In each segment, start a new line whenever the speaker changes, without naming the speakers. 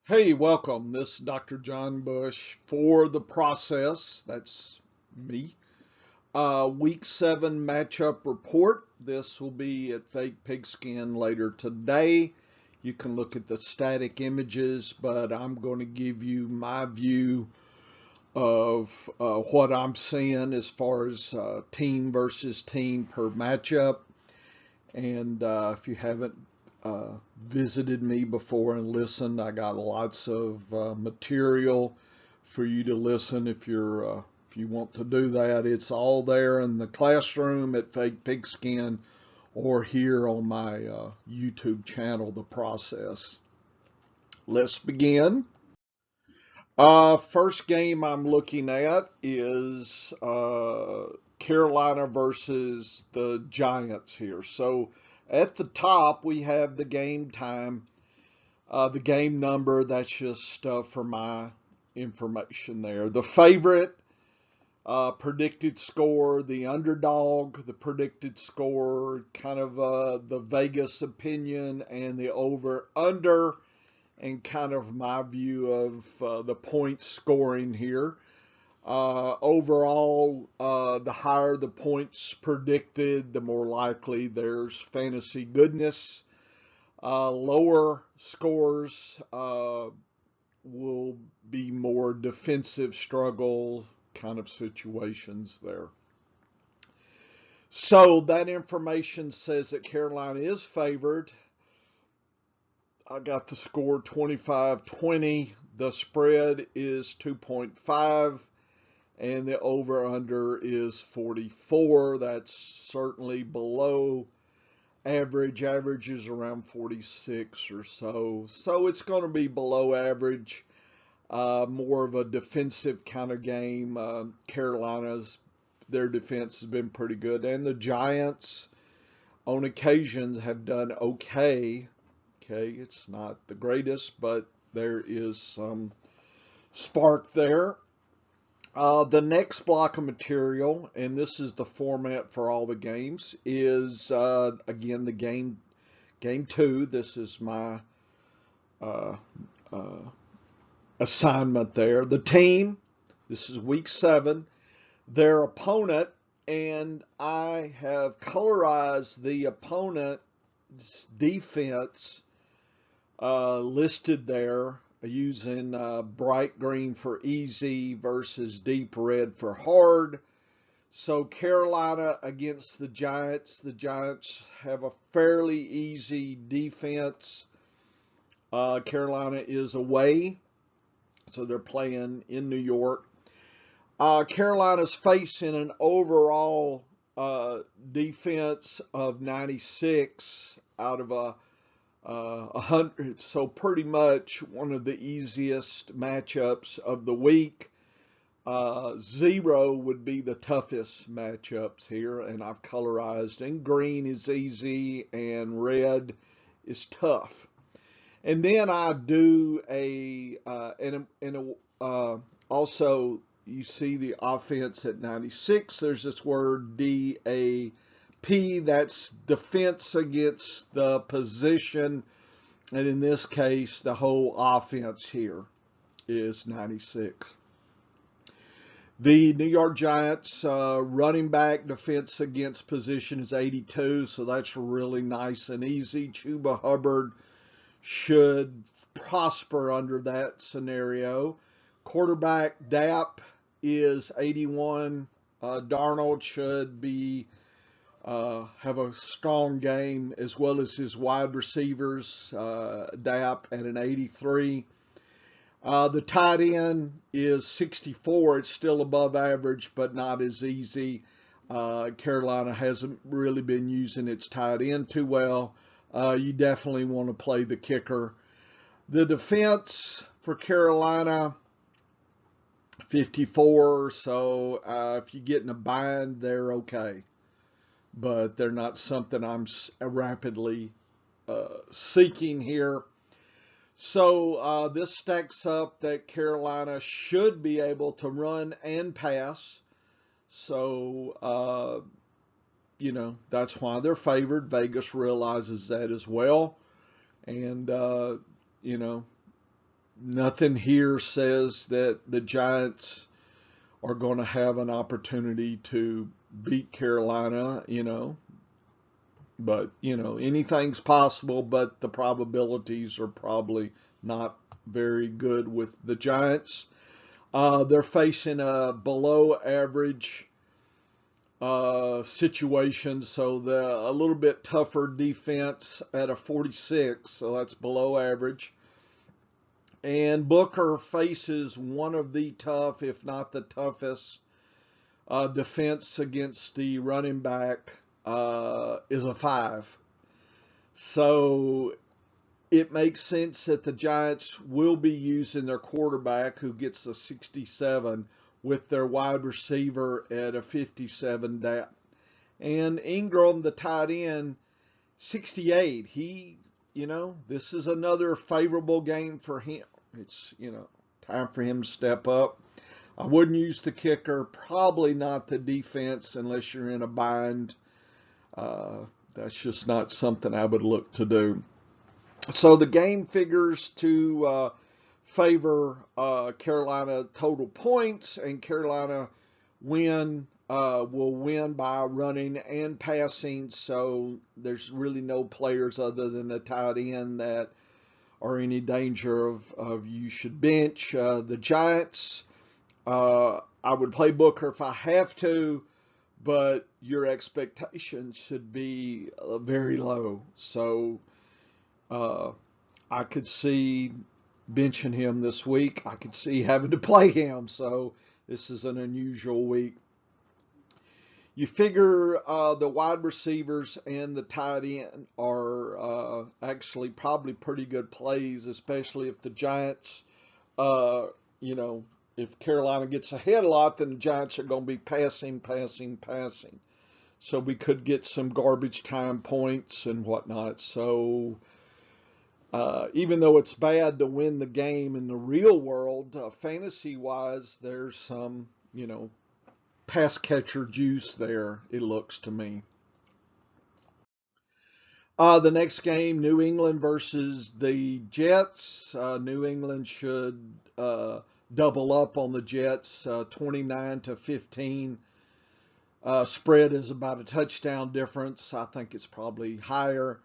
Hey, welcome. This is Dr. John Bush for the process. That's me. Week 7 matchup report. This will be at Fake Pigskin later today. You can look at the static images, but I'm going to give you my view of what I'm seeing as far as team versus team per matchup. And if you haven't visited me before and listened, I got lots of material for you to listen if you want to do that. It's all there in the classroom at Fake Pigskin or here on my YouTube channel, The Process. Let's begin. First game I'm looking at is Carolina versus the Giants here. So at the top, we have the game time, the game number. That's just for my information there. The favorite, predicted score, the underdog, the predicted score, kind of the Vegas opinion, and the over under and kind of my view of the points scoring here. Overall, the higher the points predicted, the more likely there's fantasy goodness. Lower scores will be more defensive struggle kind of situations there. So that information says that Carolina is favored. I got the score 25-20. The spread is 2.5 and the over under is 44. That's certainly below average. Average is around 46 or so. So it's going to be below average. More of a defensive kind of game. Their defense has been pretty good. And the Giants, on occasions, have done okay. Okay, it's not the greatest, but there is some spark there. The next block of material, and this is the format for all the games, is again the game two. This is my uh, uh, assignment there. The team. This is week 7. Their opponent, and I have colorized the opponent's defense listed there using bright green for easy versus deep red for hard. So Carolina against the Giants. The Giants have a fairly easy defense. Carolina is away, so they're playing in New York. Carolina's facing an overall defense of 96 out of a 100, so pretty much one of the easiest matchups of the week. 0 would be the toughest matchups here, and I've colorized. And green is easy, and red is tough. And then I do also you see the offense at 96. There's this word DAP. That's defense against the position. And in this case, the whole offense here is 96. The New York Giants running back defense against position is 82, so that's really nice and easy. Chuba Hubbard should prosper under that scenario. Quarterback DAP is 81. Darnold should be have a strong game as well as his wide receivers. DAP at an 83. The tight end is 64. It's still above average, but not as easy. Carolina hasn't really been using its tight end too well. You definitely want to play the kicker. The defense for Carolina, 54. So if you get in a bind, they're okay. But they're not something I'm rapidly seeking here. So this stacks up that Carolina should be able to run and pass. So, that's why they're favored. Vegas realizes that as well. And, you know, Nothing here says that the Giants are going to have an opportunity to beat Carolina, but anything's possible, but the probabilities are probably not very good with the Giants. They're facing a below average situation, so a little bit tougher defense at a 46, so that's below average. And Booker faces one of the tough, if not the toughest, defense against the running back is a 5. So it makes sense that the Giants will be using their quarterback, who gets a 67, with their wide receiver at a 57 dap. And Ingram, the tight end, 68. This is another favorable game for him. It's, time for him to step up. I wouldn't use the kicker, probably not the defense unless you're in a bind. That's just not something I would look to do. So the game figures to favor Carolina total points, and Carolina will win by running and passing. So there's really no players other than the tight end that are any danger of you should bench. The Giants, I would play Booker if I have to, but your expectations should be very low. So I could see benching him this week. I could see having to play him. So this is an unusual week. You figure the wide receivers and the tight end are actually probably pretty good plays, especially if the Giants, if Carolina gets ahead a lot, then the Giants are going to be passing. So we could get some garbage time points and whatnot. So even though it's bad to win the game in the real world, fantasy-wise, there's some, pass catcher juice there, it looks to me. The next game, New England versus the Jets. New England should double up on the Jets, 29-15. Spread is about a touchdown difference. I think it's probably higher,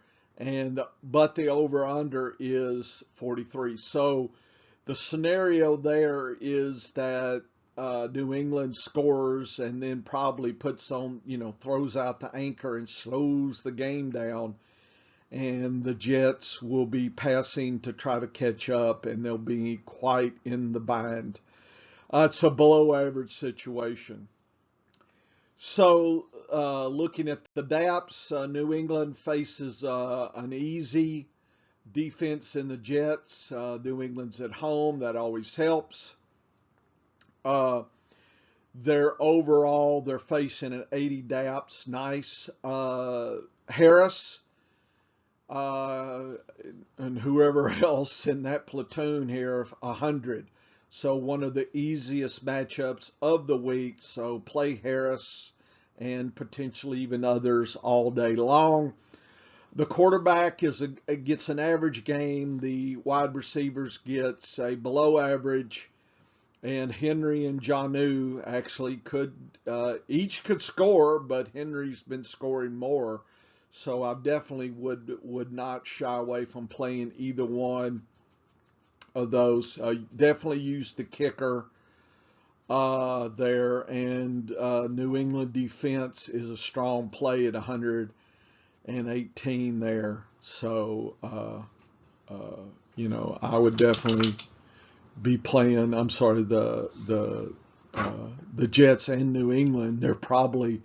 but the over/under is 43. So the scenario there is that New England scores and then probably puts on, throws out the anchor and slows the game down. And the Jets will be passing to try to catch up, and they'll be quite in the bind. It's a below average situation. So looking at the DAPs, New England faces an easy defense in the Jets. New England's at home. That always helps. They're facing an 80 DAPs. Nice. Harris and whoever else in that platoon here, 100. So one of the easiest matchups of the week. So play Harris and potentially even others all day long. The quarterback gets an average game. The wide receivers gets a below average. And Henry and Jonnu actually each could score, but Henry's been scoring more. So I definitely would not shy away from playing either one of those. Definitely use the kicker there, and New England defense is a strong play at 118 there. So I would definitely be playing. I'm sorry, the Jets and New England. They're probably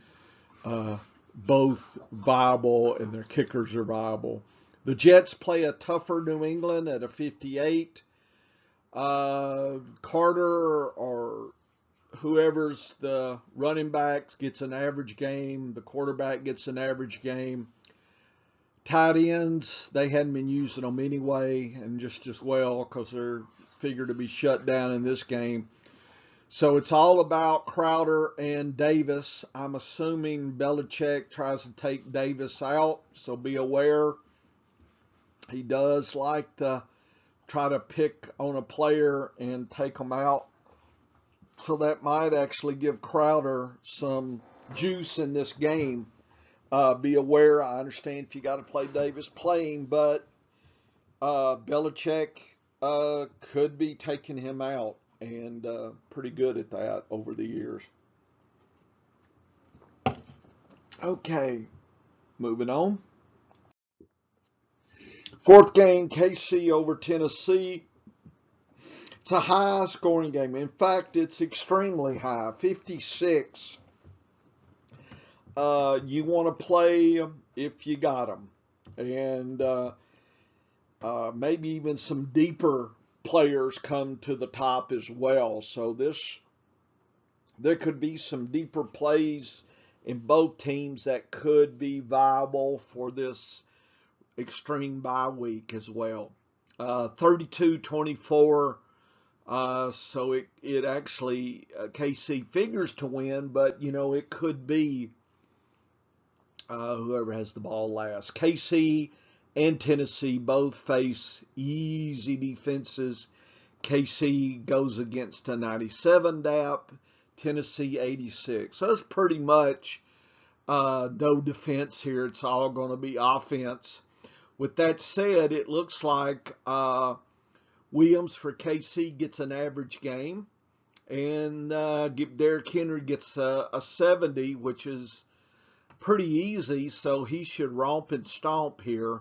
both viable, and their kickers are viable. The Jets play a tougher New England at a 58. Carter or whoever's the running backs gets an average game. The quarterback gets an average game. Tight ends, they hadn't been using them anyway, and just as well because they're figured to be shut down in this game. So it's all about Crowder and Davis. I'm assuming Belichick tries to take Davis out, so be aware. He does like to try to pick on a player and take them out. So that might actually give Crowder some juice in this game. Be aware, I understand if you got to play Davis playing, but Belichick could be taking him out, and pretty good at that over the years. Okay, moving on. Fourth game, KC over Tennessee. It's a high scoring game. In fact, it's extremely high, 56. You want to play if you got them. And maybe even some deeper players come to the top as well. So there could be some deeper plays in both teams that could be viable for this extreme bye week as well. 32-24. So it actually KC figures to win, but it could be whoever has the ball last. KC and Tennessee both face easy defenses. KC goes against a 97 DAP, Tennessee 86. So it's pretty much no defense here. It's all going to be offense. With that said, it looks like Williams for KC gets an average game, and Derrick Henry gets a 70, which is pretty easy, so he should romp and stomp here.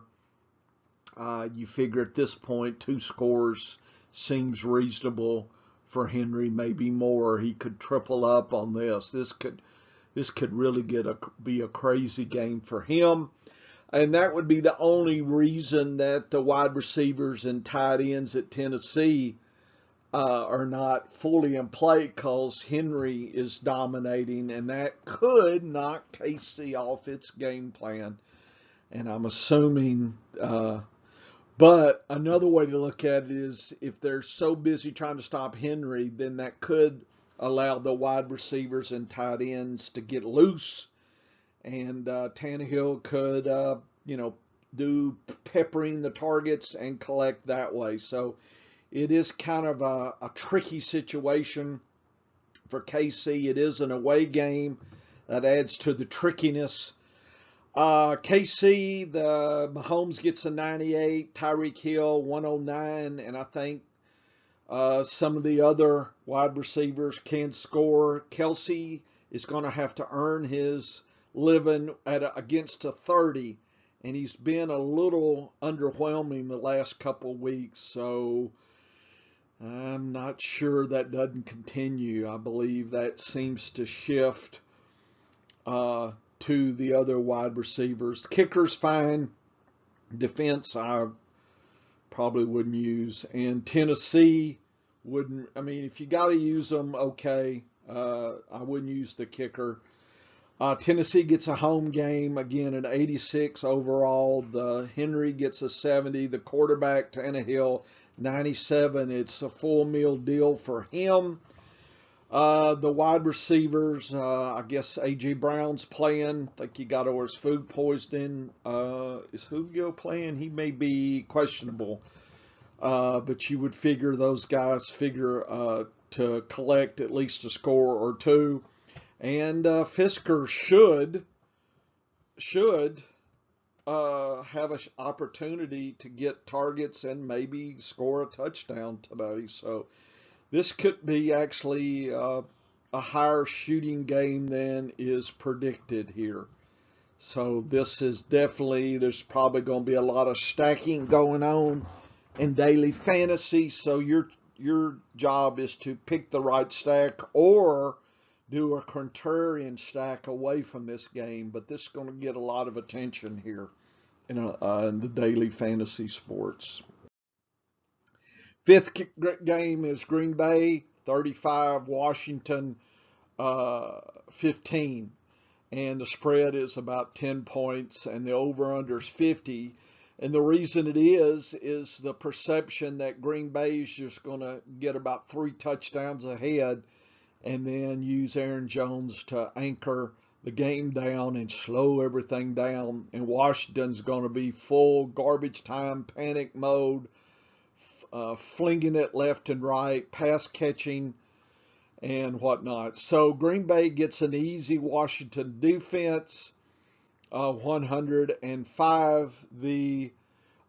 You figure at this point 2 scores seems reasonable for Henry, maybe more. He could triple up on this. This could really be a crazy game for him. And that would be the only reason that the wide receivers and tight ends at Tennessee are not fully in play, because Henry is dominating, and that could knock KC off its game plan. And I'm assuming, but another way to look at it is if they're so busy trying to stop Henry, then that could allow the wide receivers and tight ends to get loose. And Tannehill could, do peppering the targets and collect that way. So it is kind of a tricky situation for KC. It is an away game. That adds to the trickiness. KC, the Mahomes gets a 98, Tyreek Hill 109, and I think some of the other wide receivers can score. Kelsey is going to have to earn his living against a 30, and he's been a little underwhelming the last couple of weeks, so I'm not sure that doesn't continue. I believe that seems to shift to the other wide receivers. Kicker's fine. Defense, I probably wouldn't use. And Tennessee wouldn't, if you got to use them, okay. I wouldn't use the kicker. Tennessee gets a home game, again, an 86 overall. The Henry gets a 70. The quarterback, Tannehill, 97. It's a full meal deal for him. The wide receivers, I guess A.J. Brown's playing. I think he got over his food poisoning. Is Julio playing? He may be questionable. But you would figure those guys to collect at least a score or two. And Fisker should have an opportunity to get targets and maybe score a touchdown today. So this could be actually a higher shooting game than is predicted here. So this is definitely, there's probably going to be a lot of stacking going on in daily fantasy. So your job is to pick the right stack or do a contrarian stack away from this game. But this is going to get a lot of attention here in the daily fantasy sports. Fifth game is Green Bay 35, Washington 15. And the spread is about 10 points, and the over-under is 50. And the reason it is the perception that Green Bay is just going to get about 3 touchdowns ahead and then use Aaron Jones to anchor the game down and slow everything down. And Washington's going to be full garbage time, panic mode, flinging it left and right, pass catching and whatnot. So Green Bay gets an easy Washington defense, 105. The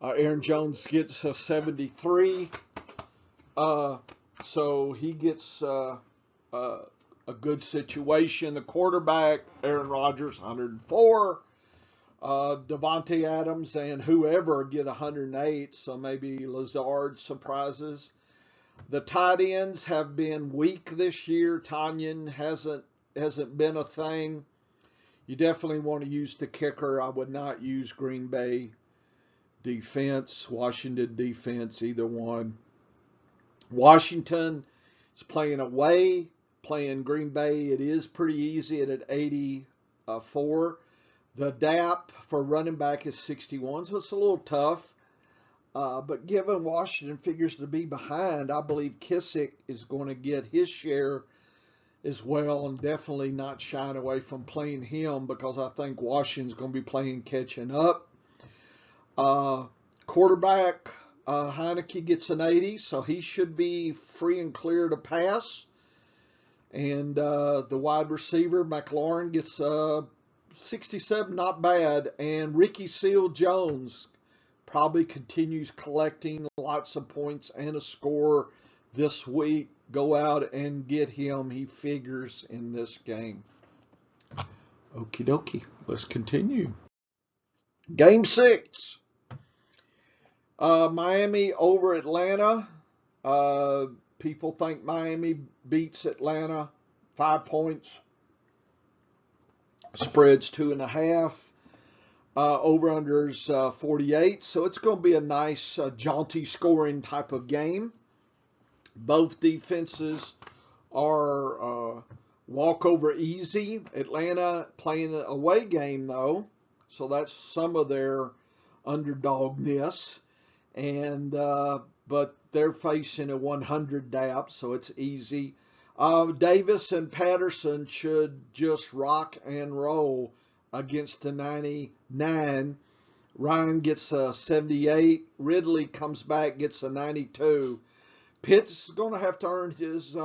Aaron Jones gets a 73. So he gets a good situation. The quarterback, Aaron Rodgers, 104. Devontae Adams and whoever get 108, so maybe Lazard surprises. The tight ends have been weak this year. Tanyan hasn't been a thing. You definitely want to use the kicker. I would not use Green Bay defense, Washington defense, either one. Washington is playing away, playing Green Bay. It is pretty easy at 84. The DAP for running back is 61, so it's a little tough. But given Washington figures to be behind, I believe Kissick is going to get his share as well, and definitely not shying away from playing him, because I think Washington's going to be playing catching up. Quarterback, Heineke gets an 80, so he should be free and clear to pass. And the wide receiver, McLaurin, gets 67, not bad. And Ricky Seals-Jones probably continues collecting lots of points and a score this week. Go out and get him. He figures in this game. Okie dokie. Let's continue. Game 6. Miami over Atlanta. People think Miami beats Atlanta 5 points. Spread's 2.5. Over-under's 48. So it's going to be a nice, jaunty scoring type of game. Both defenses are walkover easy. Atlanta playing an away game, though. So that's some of their underdogness. And but they're facing a 100 DAP, so it's easy. Davis and Patterson should just rock and roll against a 99. Ryan gets a 78. Ridley comes back, gets a 92. Pitts is going to have to earn his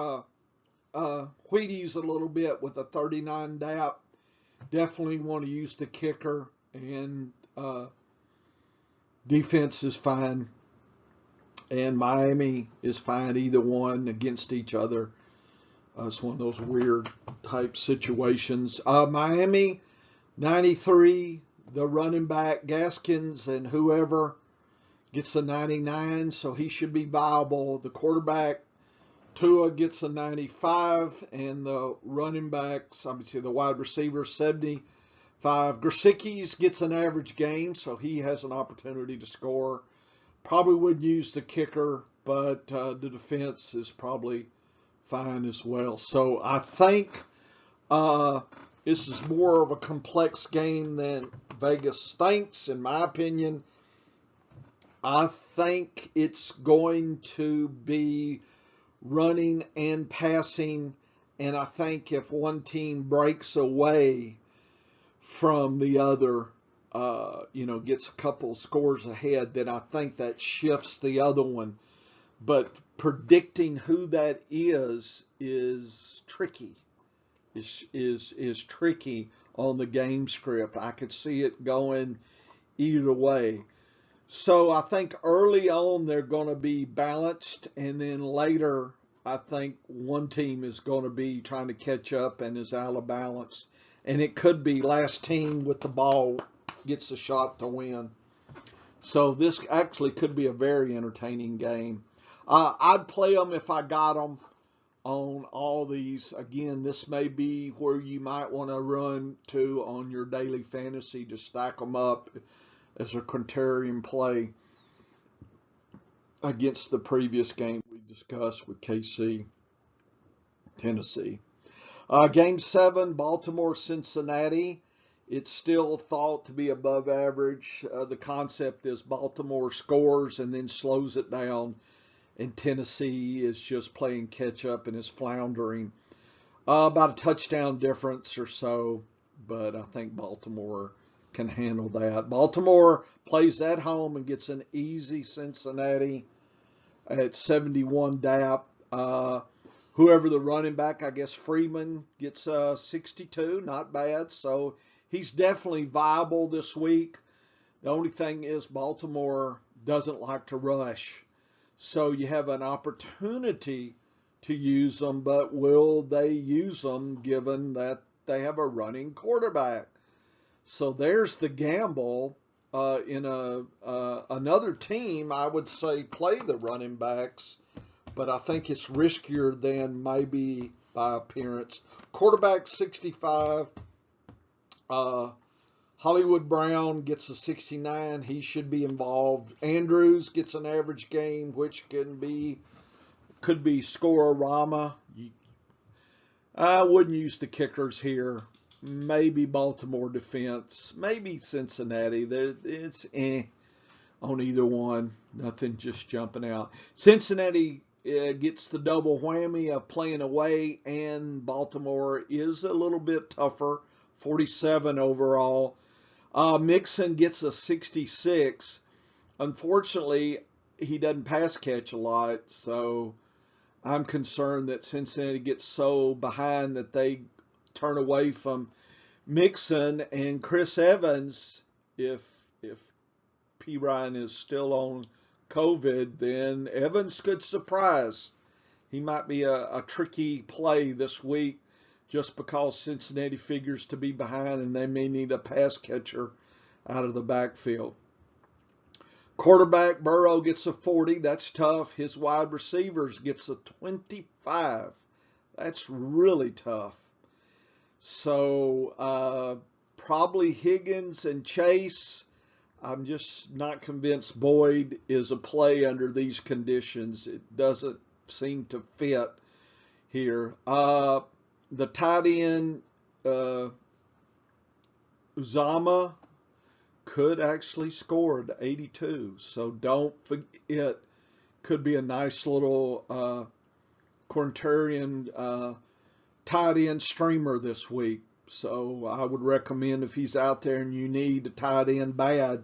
Wheaties a little bit with a 39 DAP. Definitely want to use the kicker, and defense is fine. And Miami is fine, either one against each other. It's one of those weird type situations. Miami, 93. The running back, Gaskins, and whoever gets a 99, so he should be viable. The quarterback, Tua, gets a 95, and the running backs, obviously the wide receiver, 75. Gesicki's gets an average game, so he has an opportunity to score. Probably wouldn't use the kicker, but the defense is probably fine as well. So I think this is more of a complex game than Vegas thinks, in my opinion. I think it's going to be running and passing, and I think if one team breaks away from the other, gets a couple scores ahead, then I think that shifts the other one. But predicting who that is tricky. Is tricky on the game script. I could see it going either way. So I think early on they're going to be balanced, and then later I think one team is going to be trying to catch up and is out of balance. And it could be last team with the ball gets a shot to win. So this actually could be a very entertaining game. I'd play them if I got them on all these. Again, this may be where you might want to run to on your daily fantasy to stack them up as a contrarian play against the previous game we discussed with KC, Tennessee. Game 7, Baltimore-Cincinnati. It's still thought to be above average. The concept is Baltimore scores and then slows it down, and Tennessee is just playing catch up and is floundering. About a touchdown difference or so, but I think Baltimore can handle that. Baltimore plays at home and gets an easy Cincinnati. at 71 DAP. Whoever the running back, I guess Freeman gets 62, not bad. So he's definitely viable this week. The only thing is Baltimore doesn't like to rush. So you have an opportunity to use them, but will they use them given that they have a running quarterback? So there's the gamble. In another team, I would say play the running backs, but I think it's riskier than maybe by appearance. Quarterback 65. Hollywood Brown gets a 69. He should be involved. Andrews gets an average game, which could be score-a-rama. I wouldn't use the kickers here. Maybe Baltimore defense. Maybe Cincinnati. It's on either one. Nothing just jumping out. Cincinnati gets the double whammy of playing away, and Baltimore is a little bit tougher. 47 overall. Mixon gets a 66. Unfortunately, he doesn't pass catch a lot, so I'm concerned that Cincinnati gets so behind that they turn away from Mixon and Chris Evans. If P. Ryan is still on COVID, then Evans could surprise. He might be a tricky play this week just because Cincinnati figures to be behind and they may need a pass catcher out of the backfield. Quarterback Burrow gets a 40. That's tough. His wide receivers gets a 25. That's really tough. So probably Higgins and Chase. I'm just not convinced Boyd is a play under these conditions. It doesn't seem to fit here. The tight end, Uzama, could actually score at 82. So don't forget, could be a nice little Quintarian tight end streamer this week. So I would recommend if he's out there and you need a tight end bad,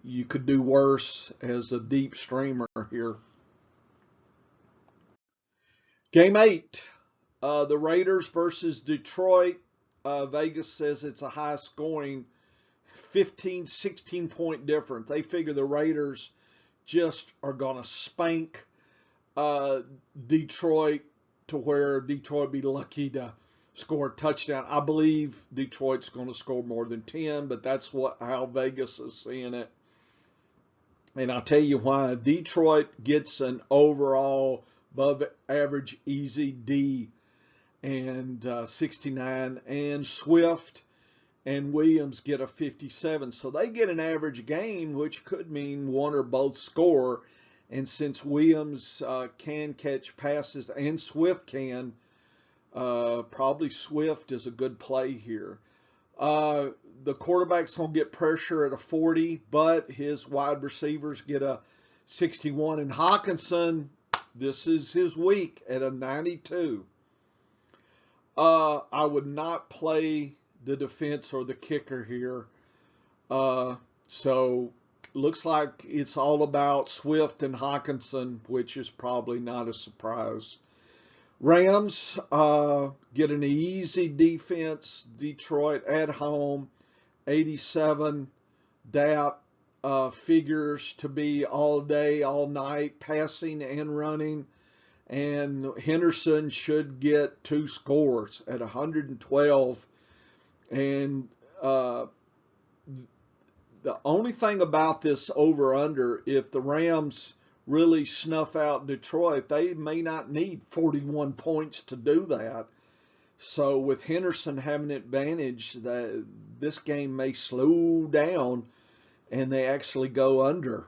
you could do worse as a deep streamer here. Game 8. The Raiders versus Detroit. Vegas says it's a high scoring 15, 16 point difference. They figure the Raiders just are going to spank Detroit to where Detroit be lucky to score a touchdown. I believe Detroit's going to score more than 10, but that's how Vegas is seeing it. And I'll tell you why. Detroit gets an overall above average easy D and 69, and Swift and Williams get a 57. So they get an average game, which could mean one or both score. And since Williams can catch passes and Swift can, probably Swift is a good play here. The quarterback's going to get pressure at a 40, but his wide receivers get a 61. And Hawkinson, this is his week at a 92. I would not play the defense or the kicker here. So looks like it's all about Swift and Hawkinson, which is probably not a surprise. Rams get an easy defense. Detroit at home, 87. DAP figures to be all day, all night, passing and running. And Henderson should get 2 scores at 112. And the only thing about this over-under, if the Rams really snuff out Detroit, they may not need 41 points to do that. So with Henderson having an advantage, this game may slow down and they actually go under.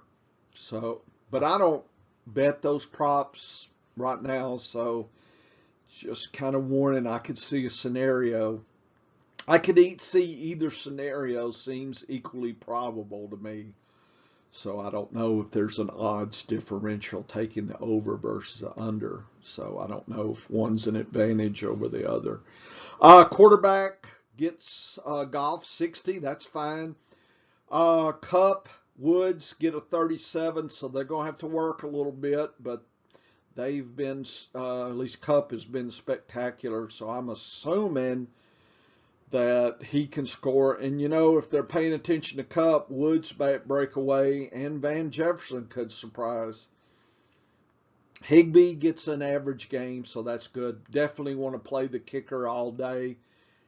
So, but I don't bet those props right now, so just kind of warning, I could see a scenario. I could see either scenario seems equally probable to me. So I don't know if there's an odds differential taking the over versus the under. So I don't know if one's an advantage over the other. Quarterback gets Goff 60. That's fine. Cup Woods get a 37, so they're going to have to work a little bit, but they've been, at least Cup has been spectacular, so I'm assuming that he can score. And, you know, if they're paying attention to Cup, Woods might break away, and Van Jefferson could surprise. Higbee gets an average game, so that's good. Definitely want to play the kicker all day.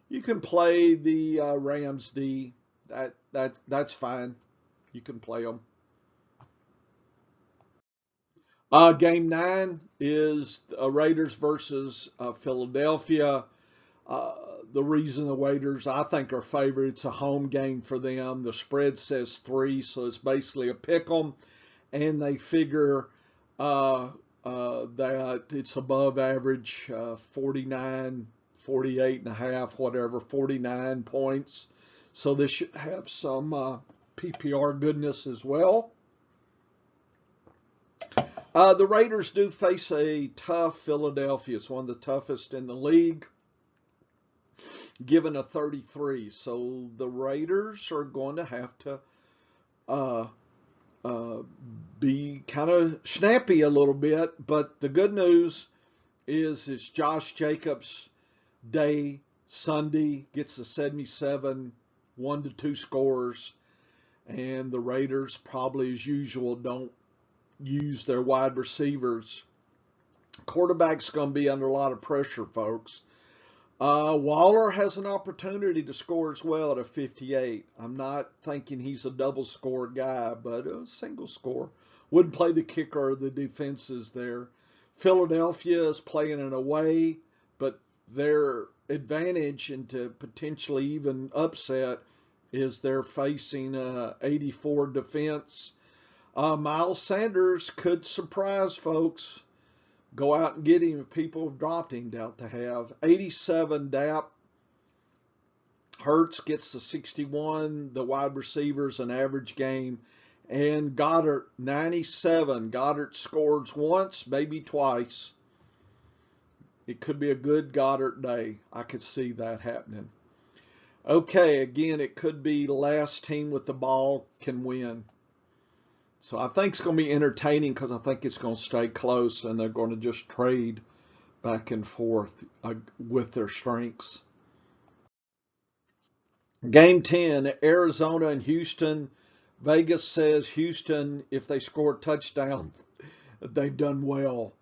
You can play the Rams D. That's fine. You can play them. Game 9 is Raiders versus Philadelphia. Uh, the reason the Raiders, I think, are favored, it's a home game for them. The spread says 3, so it's basically a pick 'em, and they figure that it's above average, 49, 48 and a half, whatever, 49 points. So this should have some PPR goodness as well. The Raiders do face a tough Philadelphia. It's one of the toughest in the league, given a 33. So the Raiders are going to have to be kind of snappy a little bit. But the good news is it's Josh Jacobs' day. Sunday gets a 77, 1-2 scores. And the Raiders, probably as usual, don't use their wide receivers. Quarterback's going to be under a lot of pressure, folks. Waller has an opportunity to score as well at a 58. I'm not thinking he's a double score guy, but a single score. Wouldn't play the kicker or the defenses there. Philadelphia is playing an away, but their advantage into potentially even upset is they're facing 84 defense. Miles Sanders could surprise folks. Go out and get him if people have dropped him. Doubt to have. 87 DAP. Hurts gets the 61. The wide receivers an average game. And Goddard 97. Goddard scores once, maybe twice. It could be a good Goddard day. I could see that happening. Okay, again, it could be last team with the ball can win. So I think it's going to be entertaining because I think it's going to stay close and they're going to just trade back and forth with their strengths. Game 10, Arizona and Houston. Vegas says Houston, if they score a touchdown, they've done well.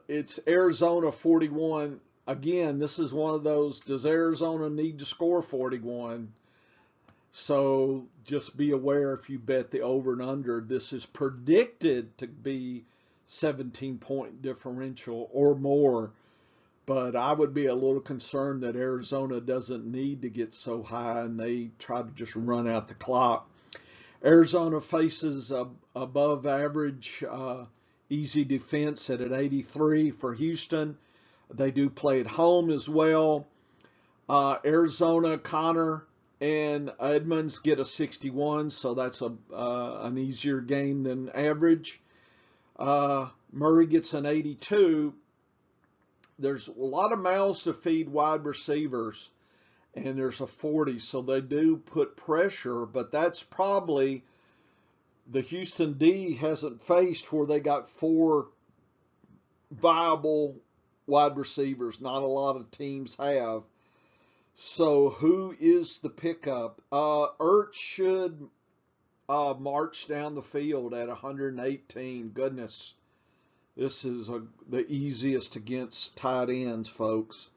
It's Arizona 41. Again, this is one of those, does Arizona need to score 41? So just be aware if you bet the over and under, this is predicted to be 17-point differential or more. But I would be a little concerned that Arizona doesn't need to get so high and they try to just run out the clock. Arizona faces above average easy defense at an 83 for Houston. They do play at home as well. Arizona, Connor and Edmonds get a 61, so that's an easier game than average. Murray gets an 82. There's a lot of mouths to feed wide receivers, and there's a 40, so they do put pressure, but that's probably the Houston D hasn't faced where they got 4 viable wide receivers. Not a lot of teams have. So who is the pickup? Ertz should march down the field at 118. Goodness, this is the easiest against tight ends, folks.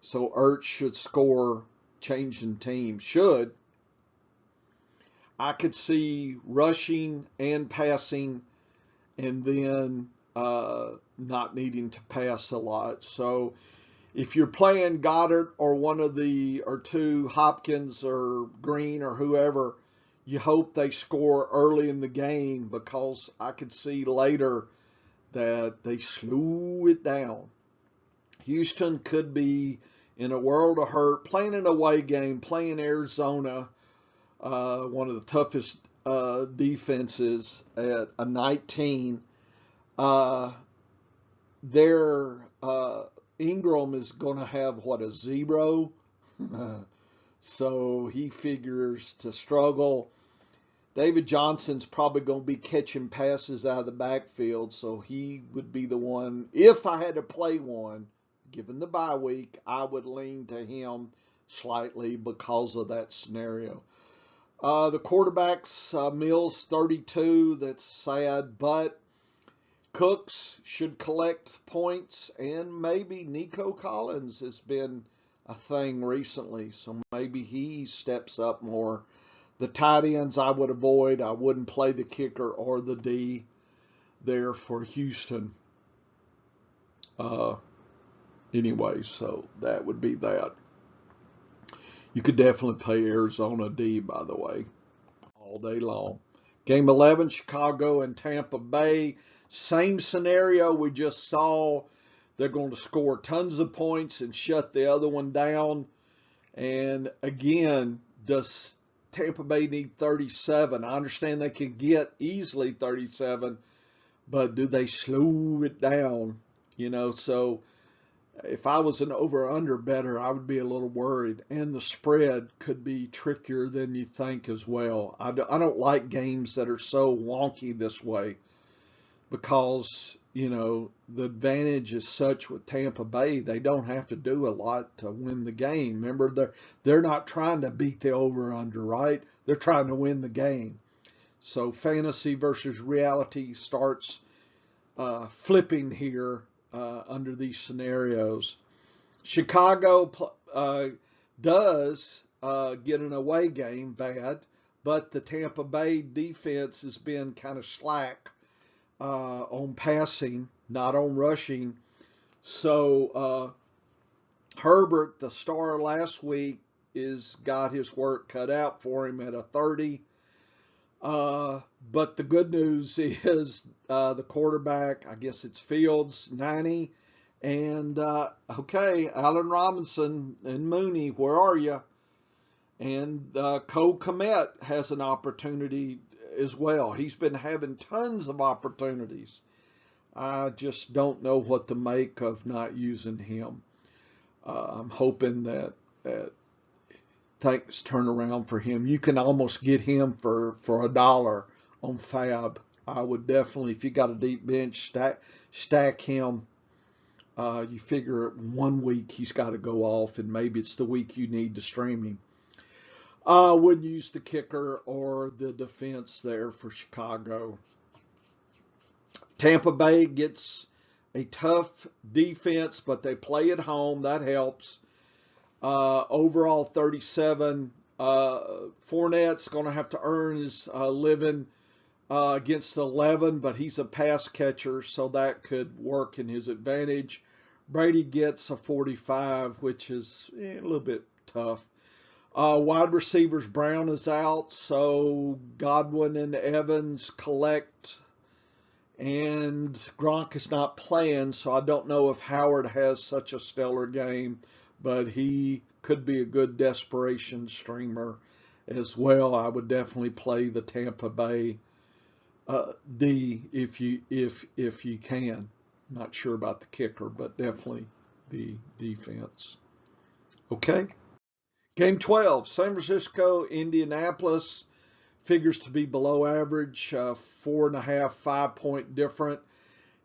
So Ertz should score, changing teams. Should. I could see rushing and passing, and then not needing to pass a lot. So if you're playing Goddard or one of the or two, Hopkins or Green or whoever, you hope they score early in the game because I could see later that they slow it down. Houston could be in a world of hurt, playing an away game, playing Arizona, one of the toughest defenses at a 19. Their Ingram is going to have, a 0? So he figures to struggle. David Johnson's probably going to be catching passes out of the backfield, so he would be the one. If I had to play one, given the bye week, I would lean to him slightly because of that scenario. The quarterbacks, Mills 32, that's sad, but Cooks should collect points, and maybe Nico Collins has been a thing recently, so maybe he steps up more. The tight ends I would avoid. I wouldn't play the kicker or the D there for Houston. Anyway, so that would be that. You could definitely play Arizona D, by the way, all day long. Game 11, Chicago and Tampa Bay. Same scenario we just saw. They're going to score tons of points and shut the other one down. And again, does Tampa Bay need 37? I understand they can get easily 37, but do they slow it down? So if I was an over-under bettor, I would be a little worried. And the spread could be trickier than you think as well. I don't like games that are so wonky this way because, the advantage is such with Tampa Bay, they don't have to do a lot to win the game. Remember, they're not trying to beat the over-under, right? They're trying to win the game. So fantasy versus reality starts flipping here under these scenarios. Chicago does get an away game bad, but the Tampa Bay defense has been kind of slack on passing, not on rushing. So Herbert, the star last week, is got his work cut out for him at a 30. But the good news is the quarterback, I guess it's Fields, 90. And, okay, Allen Robinson and Mooney, where are you? And Cole Kmet has an opportunity as well. He's been having tons of opportunities. I just don't know what to make of not using him. I'm hoping that things turn around for him. You can almost get him for $1 on Fab. I would definitely, if you got a deep bench, stack him. You figure 1 week he's got to go off, and maybe it's the week you need to stream him. I wouldn't use the kicker or the defense there for Chicago. Tampa Bay gets a tough defense, but they play at home. That helps. Overall 37. Fournette's going to have to earn his living against 11, but he's a pass catcher, so that could work in his advantage. Brady gets a 45, which is a little bit tough. Wide receivers, Brown is out, so Godwin and Evans collect, and Gronk is not playing, so I don't know if Howard has such a stellar game, but he could be a good desperation streamer as well. I would definitely play the Tampa Bay D if you can. Not sure about the kicker, but definitely the defense. Okay. Game 12, San Francisco, Indianapolis, figures to be below average, 4.5, 5 point different.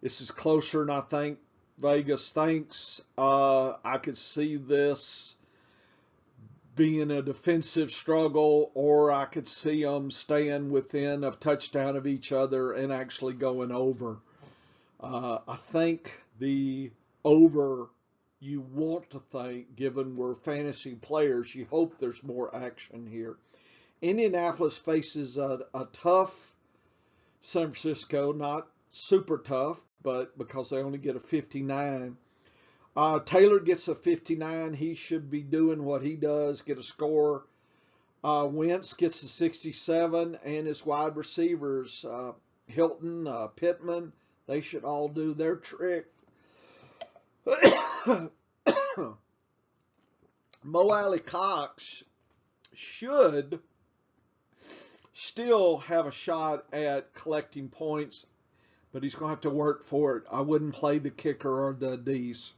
This is closer than I think Vegas thinks. I could see this being a defensive struggle, or I could see them staying within a touchdown of each other and actually going over. I think the over, you want to think, given we're fantasy players, you hope there's more action here. Indianapolis faces a tough San Francisco, not super tough, but because they only get a 59. Taylor gets a 59. He should be doing what he does, get a score. Wentz gets a 67, and his wide receivers, Hilton, Pittman, they should all do their trick. Mo Alley Cox should still have a shot at collecting points, but he's going to have to work for it. I wouldn't play the kicker or the D's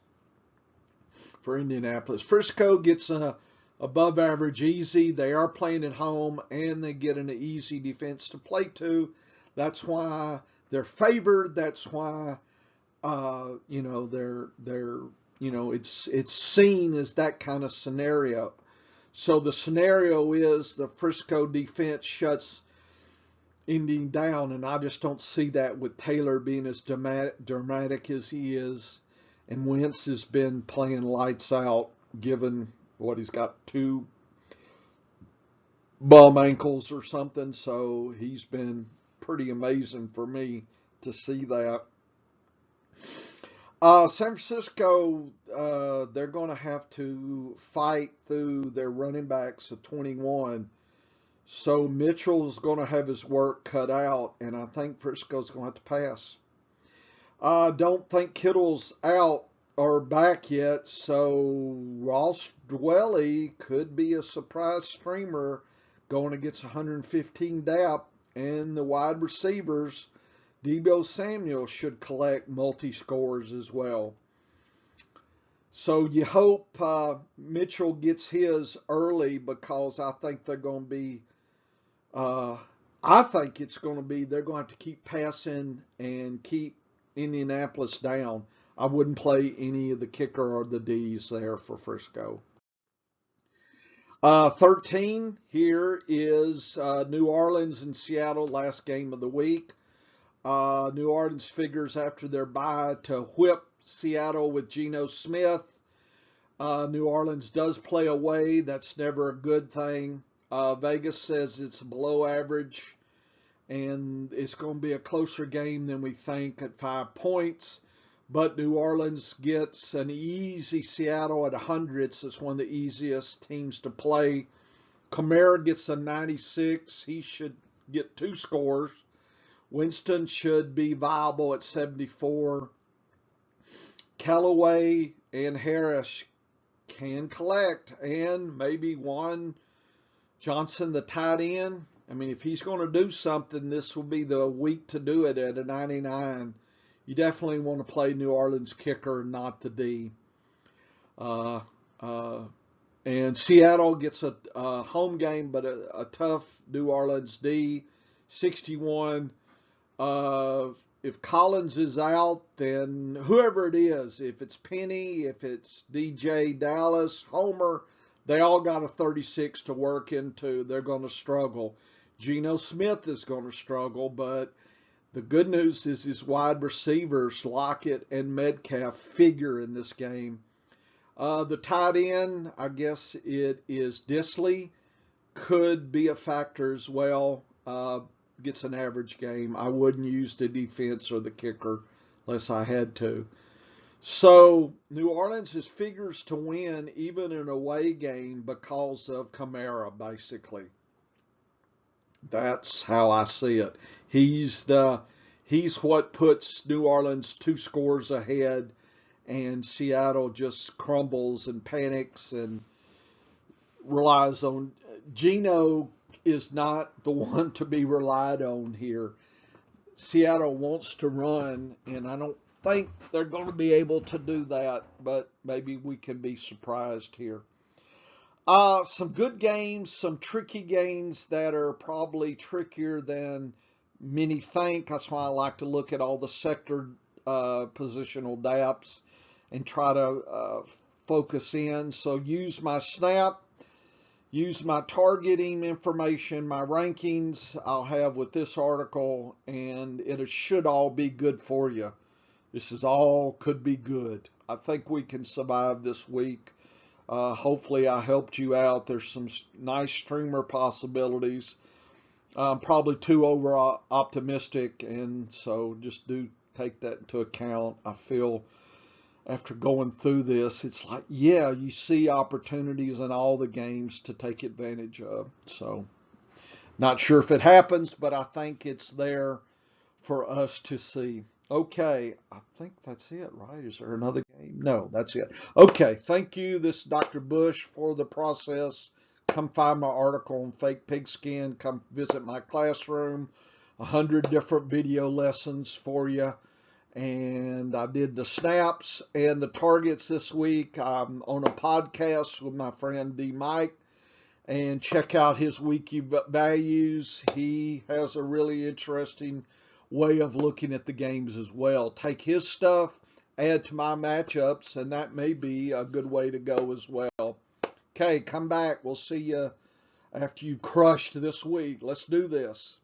for Indianapolis. Frisco gets a above average easy. They are playing at home, and they get an easy defense to play to. That's why they're favored. That's why it's seen as that kind of scenario. So the scenario is the Frisco defense shuts Indy down, and I just don't see that with Taylor being as dramatic as he is. And Wentz has been playing lights out, given what he's got, 2 bum ankles or something. So he's been pretty amazing for me to see that. San Francisco, they're going to have to fight through their running backs of 21. So Mitchell's going to have his work cut out, and I think Frisco's going to have to pass. I don't think Kittle's out or back yet, so Ross Dwelly could be a surprise streamer going against 115 DAP, and the wide receivers, Deebo Samuel, should collect multi-scores as well. So you hope Mitchell gets his early, because I think they're going to be, they're going to have to keep passing and keep Indianapolis down. I wouldn't play any of the kicker or the D's there for Frisco. 13 here is New Orleans and Seattle, last game of the week. New Orleans figures after their bye to whip Seattle with Geno Smith. New Orleans does play away. That's never a good thing. Vegas says it's below average, and it's going to be a closer game than we think at 5 points. But New Orleans gets an easy Seattle at 100, so it's one of the easiest teams to play. Kamara gets a 96. He should get 2 scores. Winston should be viable at 74. Callaway and Harris can collect, and maybe Juan Johnson, the tight end. I mean, if he's going to do something, this will be the week to do it at a 99. You definitely want to play New Orleans kicker, not the D. And Seattle gets a home game, but a tough New Orleans D. 61. If Collins is out, then whoever it is, if it's Penny, if it's DJ, Dallas, Homer, they all got a 36 to work into. They're going to struggle. Geno Smith is going to struggle, but the good news is his wide receivers, Lockett and Metcalf, figure in this game. The tight end, I guess it is Disley, could be a factor as well. Gets an average game. I wouldn't use the defense or the kicker unless I had to. So New Orleans is figures to win even in an away game because of Kamara, basically. That's how I see it. He's what puts New Orleans 2 scores ahead, and Seattle just crumbles and panics and relies on Geno. Is not the one to be relied on here. Seattle wants to run, and I don't think they're going to be able to do that, but maybe we can be surprised here. Some good games, some tricky games that are probably trickier than many think. That's why I like to look at all the sector positional DAPs and try to focus in. So use my snap. Use my targeting information, my rankings I'll have with this article, and it should all be good for you. This is all could be good. I think we can survive this week. Hopefully I helped you out. There's some nice streamer possibilities. I'm probably too over optimistic, and so just do take that into account. I feel after going through this, it's like, yeah, you see opportunities in all the games to take advantage of. So, not sure if it happens, but I think it's there for us to see. Okay, I think that's it, right? Is there another game? No, that's it. Okay, thank you. This is Dr. Bush for the process. Come find my article on fake pigskin. Come visit my classroom. 100 different video lessons for you. And I did the snaps and the targets this week. I'm on a podcast with my friend D. Mike, and check out his wEEK values. He has a really interesting way of looking at the games as well. Take his stuff, add to my matchups, and that may be a good way to go as well. Okay, come back. We'll see you after you crushed this week. Let's do this.